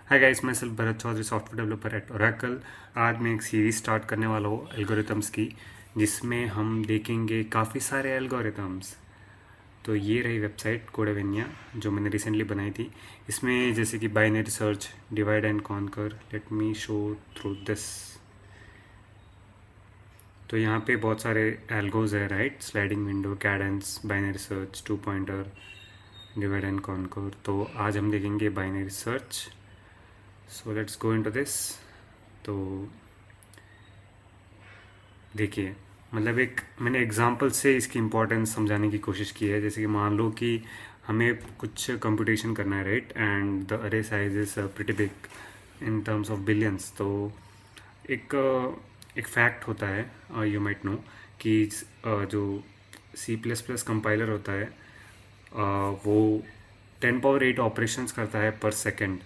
हाय guys, मैं सिर्फ Bharat Chaudhary, software developer at Oracle. आज मैं एक सीरीज स्टार्ट करने वाला हूँ एल्गोरिथम्स की, जिसमें हम देखेंगे काफ़ी सारे एल्गोरिथम्स। तो ये रही वेबसाइट कोडेवेनिया जो मैंने रिसेंटली बनाई थी। इसमें जैसे कि binary search, divide and conquer, let me show through this. तो यहाँ पे बहुत सारे एल्गोज है, right? Sliding window, Kadane's, binary search, two pointer, divide and conquer. तो आज हम देखेंगे binary search. So let's go into this. तो देखिए, मतलब एक मैंने एग्जांपल से इसकी इम्पोर्टेंस समझाने की कोशिश की है। जैसे कि मान लो कि हमें कुछ कंप्यूटेशन करना है, राइट? एंड द अरे size is pretty big in terms of billions. तो एक एक फैक्ट होता है, यू माइट नो, कि जो C++ कंपाइलर होता है, वो 10 पावर 8 ऑपरेशंस करता है पर सेकेंड।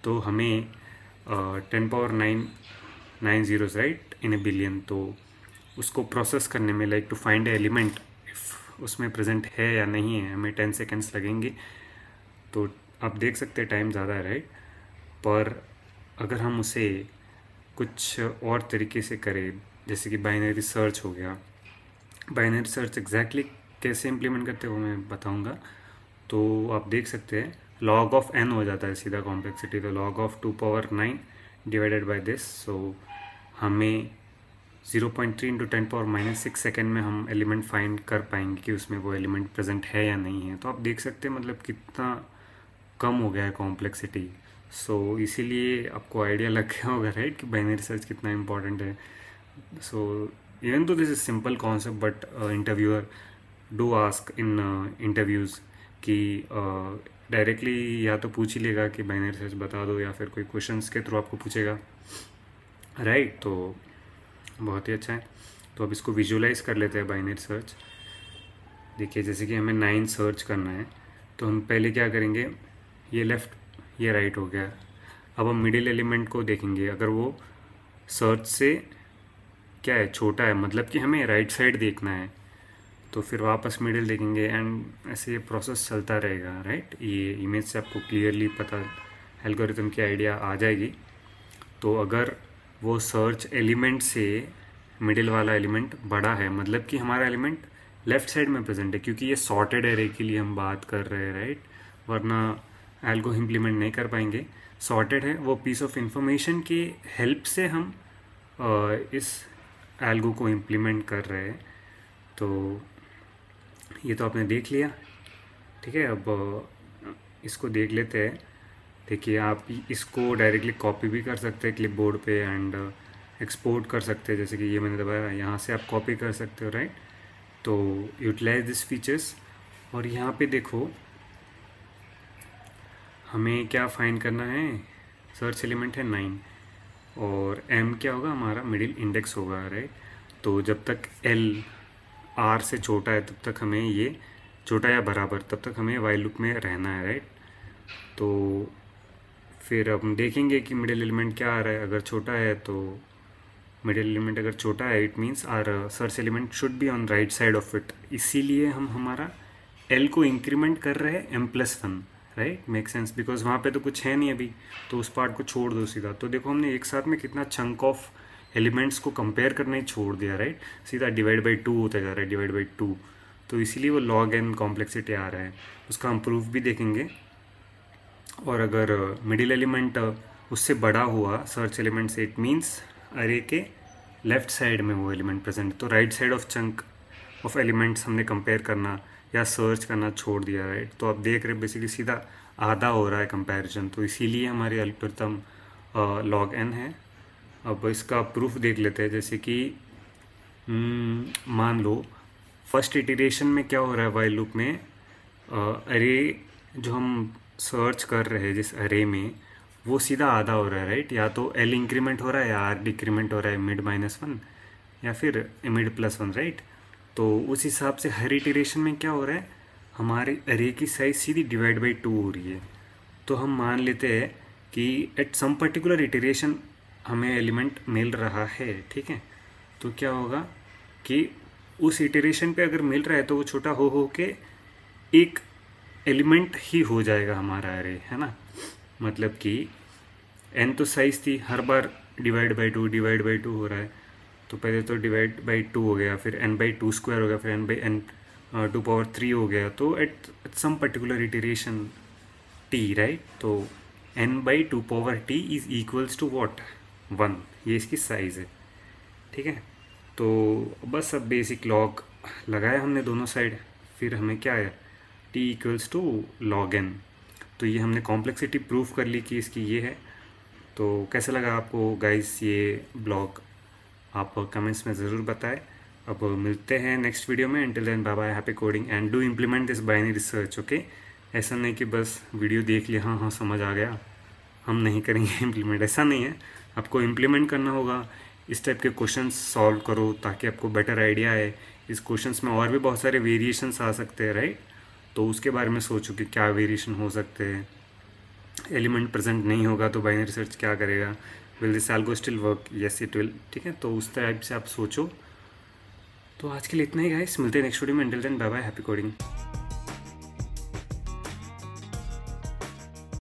तो हमें 10 power 9 zeros, right, in a billion. तो उसको प्रोसेस करने में, like to find a element, if उसमें प्रेजेंट है या नहीं है, हमें 10 seconds लगेंगे। तो आप देख सकते हैं टाइम ज़्यादा है, राइट? पर अगर हम उसे कुछ और तरीके से करें, जैसे कि बाइनरी सर्च हो गया। बाइनरी सर्च एग्जैक्टली कैसे इम्प्लीमेंट करते हैं वो मैं बताऊंगा। तो आप देख सकते हैं log ऑफ n हो जाता है सीधा कॉम्प्लेक्सिटी। तो log of 2 power 9 divided by this. So हमें 0.3 इंटू 10 power-6 सेकेंड में हम एलिमेंट फाइंड कर पाएंगे कि उसमें वो एलिमेंट प्रेजेंट है या नहीं है। तो आप देख सकते हैं मतलब कितना कम हो गया है कॉम्प्लेक्सिटी। सो इसीलिए आपको आइडिया लग गया होगा, राइट, कि बाइनरी सर्च कितना इम्पोर्टेंट है। सो इवन तो this is simple concept, but interviewer do ask in interviews कि डायरेक्टली या तो पूछ ही लेगा कि बाइनरी सर्च बता दो, या फिर कोई क्वेश्चंस के थ्रू आपको पूछेगा, राइट? तो बहुत ही अच्छा है। तो अब इसको विजुअलाइज कर लेते हैं बाइनरी सर्च। देखिए, जैसे कि हमें 9 सर्च करना है, तो हम पहले क्या करेंगे, ये लेफ़्ट ये राइट हो गया। अब हम मिडिल एलिमेंट को देखेंगे। अगर वो सर्च से क्या है, छोटा है, मतलब कि हमें राइट साइड देखना है, तो फिर वापस मिडिल देखेंगे। एंड ऐसे ये प्रोसेस चलता रहेगा, राइट? ये इमेज से आपको क्लियरली पता, एल्गोरिथम की आइडिया आ जाएगी। तो अगर वो सर्च एलिमेंट से मिडिल वाला एलिमेंट बड़ा है, मतलब कि हमारा एलिमेंट लेफ्ट साइड में प्रेजेंट है, क्योंकि ये सॉर्टेड एरे के लिए हम बात कर रहे हैं, राइट? वरना एल्गो इम्प्लीमेंट नहीं कर पाएंगे। सॉर्टेड है, वो पीस ऑफ इंफॉर्मेशन की हेल्प से हम इस एल्गो को इम्प्लीमेंट कर रहे हैं। तो ये तो आपने देख लिया, ठीक है? अब इसको देख लेते हैं। देखिए, आप इसको डायरेक्टली कॉपी भी कर सकते हैं क्लिपबोर्ड पे, एंड एक्सपोर्ट कर सकते हैं। जैसे कि ये मैंने दबाया, यहाँ से आप कॉपी कर सकते हो, राइट? तो यूटिलाइज दिस फीचर्स। और यहाँ पे देखो, हमें क्या फाइंड करना है। सर्च एलिमेंट है 9, और m क्या होगा, हमारा मिडिल इंडेक्स होगा, राइट? तो जब तक l r से छोटा है, तब तक हमें ये छोटा या बराबर, तब तक हमें वाइल लूप में रहना है, राइट? तो फिर अब हम देखेंगे कि मिडिल एलिमेंट क्या आ रहा है। अगर छोटा है तो मिडिल एलिमेंट अगर छोटा है, it means our search element should be on right side of it. इसीलिए हम हमारा l को इंक्रीमेंट कर रहे हैं m+1, right? Make sense, because वहाँ पे तो कुछ है नहीं अभी, तो उस पार्ट को छोड़ दो सीधा। तो देखो, हमने एक साथ में कितना चंक ऑफ एलिमेंट्स को कंपेयर करना ही छोड़ दिया, राइट? सीधा डिवाइड बाई 2 होता जा रहा है, डिवाइड बाई 2। तो इसीलिए वो log n कॉम्प्लेक्सिटी आ रहा है। उसका हम प्रूफ भी देखेंगे। और अगर मिडिल एलिमेंट उससे बड़ा हुआ सर्च एलिमेंट से, इट मीन्स अरे के लेफ्ट साइड में वो एलिमेंट प्रेजेंट। तो right side of chunk of elements हमने कंपेयर करना या सर्च करना छोड़ दिया, राइट? तो आप देख रहे हैं बेसिकली सीधा आधा हो रहा है कंपैरिजन। तो इसीलिए हमारी एल्गोरिथम log n है। अब इसका प्रूफ देख लेते हैं। जैसे कि मान लो फर्स्ट इटरेशन में क्या हो रहा है वाइल लूप में, अरे जो हम सर्च कर रहे हैं जिस अरे में, वो सीधा आधा हो रहा है, राइट? या तो l इंक्रीमेंट हो रहा है या r डिक्रीमेंट हो रहा है, मिड -1 या फिर मिड +1, राइट? तो उस हिसाब से हर इटरेशन में क्या हो रहा है, हमारे अरे की साइज सीधी डिवाइड बाई 2 हो रही है। तो हम मान लेते हैं कि एट सम पर्टिकुलर इटरेशन हमें एलिमेंट मिल रहा है, ठीक है? तो क्या होगा कि उस इटरेशन पे अगर मिल रहा है तो वो छोटा हो के एक एलिमेंट ही हो जाएगा हमारा अरे, है ना? मतलब कि n तो साइज थी, हर बार डिवाइड बाई टू हो रहा है, तो पहले तो डिवाइड बाई टू हो गया, फिर n बाई टू स्क्वायर हो गया, फिर n by n to power three हो गया, तो at some particular iteration t, right, तो n by two power t is equals to what, 1, ये इसकी साइज़ है, ठीक है। तो बस अब बेसिक लॉग लगाया हमने दोनों साइड, फिर हमें क्या आया, t equals to log n, तो ये हमने कॉम्प्लेक्सिटी प्रूफ कर ली कि इसकी ये है। तो कैसा लगा आपको गाइस ये ब्लॉग, आप कमेंट्स में ज़रूर बताएं। अब मिलते हैं नेक्स्ट वीडियो में, until then bye bye, happy coding and do implement this binary research, okay. ऐसा नहीं कि बस वीडियो देख लिया, हाँ हाँ समझ आ गया, हम नहीं करेंगे इम्प्लीमेंट, ऐसा नहीं है, आपको इम्प्लीमेंट करना होगा। इस टाइप के क्वेश्चंस सॉल्व करो ताकि आपको बेटर आइडिया आए। इस क्वेश्चंस में और भी बहुत सारे वेरिएशंस आ सकते हैं, राइट, तो उसके बारे में सोचो कि क्या वेरिएशन हो सकते हैं। एलिमेंट प्रेजेंट नहीं होगा तो बाइनरी सर्च क्या करेगा, will this algo still work, yes it will, ठीक है। तो उस टाइप से आप सोचो। तो आज के लिए इतना ही गाइस, मिलते हैं नेक्स्ट वीडियो में, until then bye bye, happy coding.